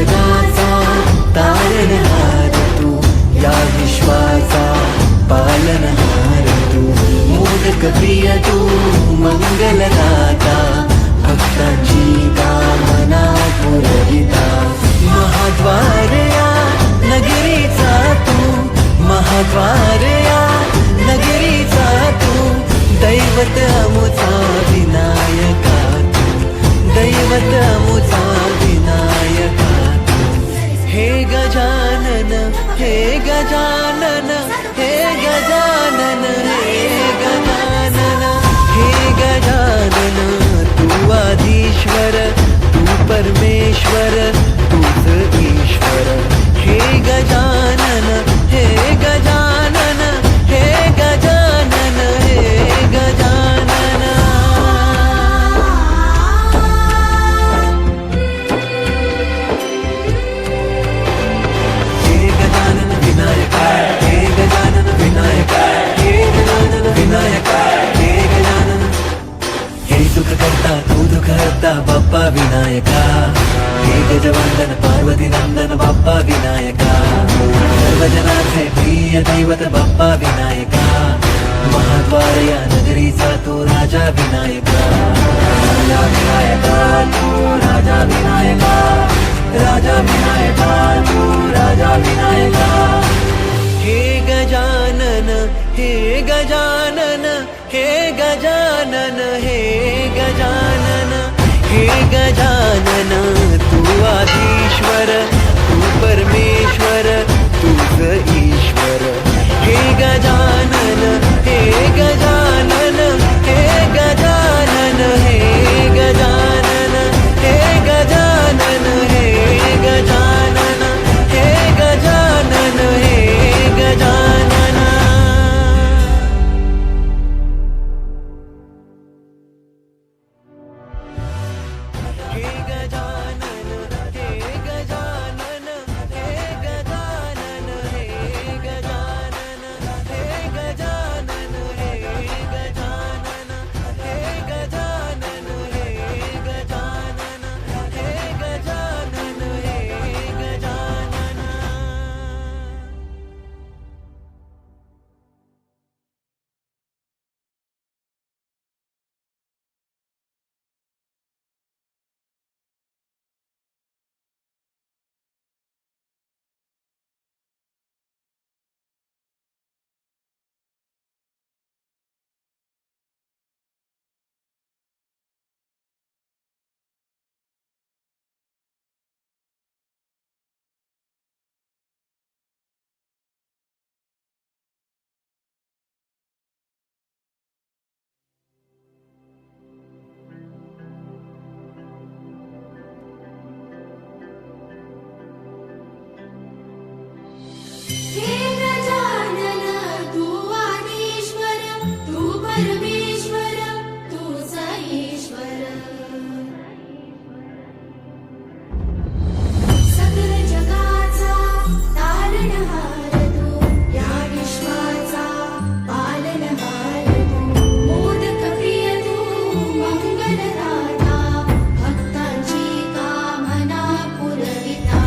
जगाचा तारणहार तू, या विश्वाचा पालनहार तू, मोदक प्रिय तू, मंगलदाता, भक्तांची कामना पुरविता, महाद्वार या नगरीचा तू, महाद्वार या नगरीचा तू, दैवत अमुचा विनायका तू, दैवत अमुचा विनायका तू. हे गजानन, हे गजानन, हे गजानन, हे गजानन, हे गजानन, तू आधीश्वर, तू परमेश्वर, तूच ईश्वर. हे गजानन, हे गजानन, हे गजानन, हे गजानन. हे गजानन विनायका, हे गजानन विनायका, हे गजानन विनायका, हे गजानन. हे सुख करता तू दुःख हरता बाप्पा विनायका, हे गजवंदन पार्वती नंदन बाप्पा विनायका, सर्वजनांचे प्रिय दैवत बाप्पा विनायका, महाद्वार या नगरीचा तू राजा विनायका, राजा विनायका तू, राजा विनायका, राजा विनायका तू, राजा विनायका. हे गजानन, हे गजानन, हे गजानन, हे गजानन, हे गजानन, तू आधीश्वर, तू परमेश्वर, तूच ईश्वर. हे गजानन, हे गजानन, हे गजानन, हे गजानन, हे गजानन, हे गजानन, हे गजानन, हे गजानन. हे गजानन, हे गजानन, हे गजानन, हे गजानन, हे गजानन, हे गजानन, हे गजानन, हे गजानन, हे गजानन, हे गजानन. हे गजानन, तू आधीश्वर, तू परमेश्वर, तूच ईश्वर. सकल जगाचा तारणहार तू, या विश्वाचा पालनहार तू, मोदक प्रिय तू, मंगलदाता, भक्तांची कामना पुरविता,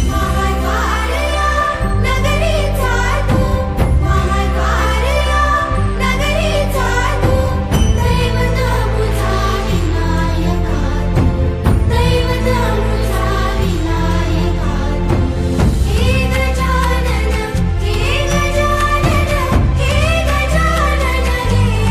महाद्वार या नगरीचा तू, महाद्वार या नगरीचा तू, दैवत अमुचा विनायका तू, दैवत अमुचा विनायका तू. हे गजानन, हे गजानन, हे गजानन, हे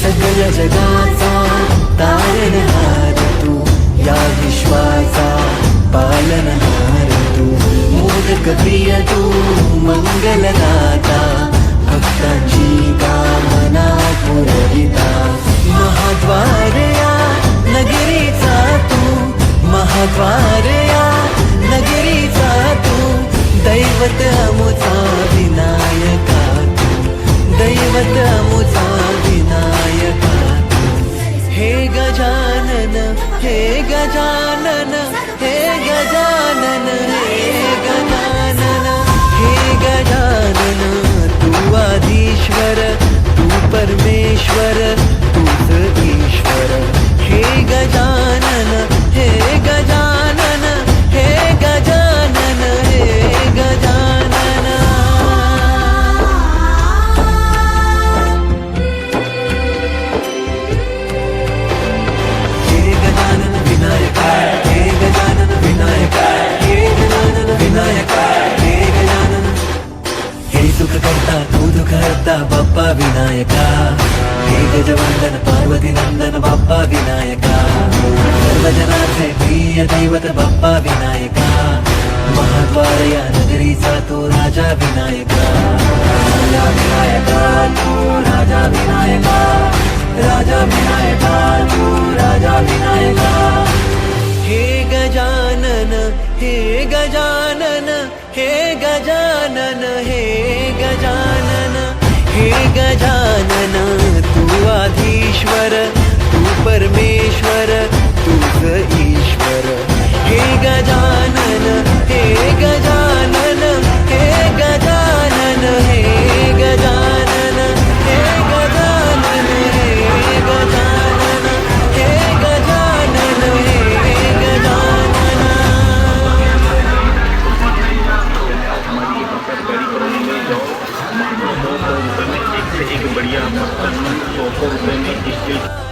सगळ जगाचा तारणहार तू, या विश्वाचा पालनहार तू, मोदक प्रिय तू, मंगलदाता, भक्तांची कामना पुरविता, महाद्वार या नगरीचा तू, महाद्वार या नगरीचा तू, दैवत अमुचा विनायका तू, दैवत अमुचा विनायका तू. हे गजानन, हे गजानन, हे गजानन, हे गजानन. हे सुख करता तू दुःख हरता बाप्पा विनायका, हे गजवंदन पार्वती नंदन बाप्पा विनायका, सर्वजनाचे प्रिय दैवत बाप्पा विनायका, महाद्वार या नगरीचा तो राजा विनायका, राजा विनायका तू राजा विनायका, राजा विनायका तू राजा विनायका. हे गजानन हे गजानन हे गजानन हे गजानन हे गजानन, तू आधीश्वर तू परमेश्वर तूच ईश्वर. हे गजानन हे गजानन हे गजानन हे गजानन हे गजानन हे गजानन हे गजानन हे गजानन. एक बढ़िया 100 रुपये में स्टील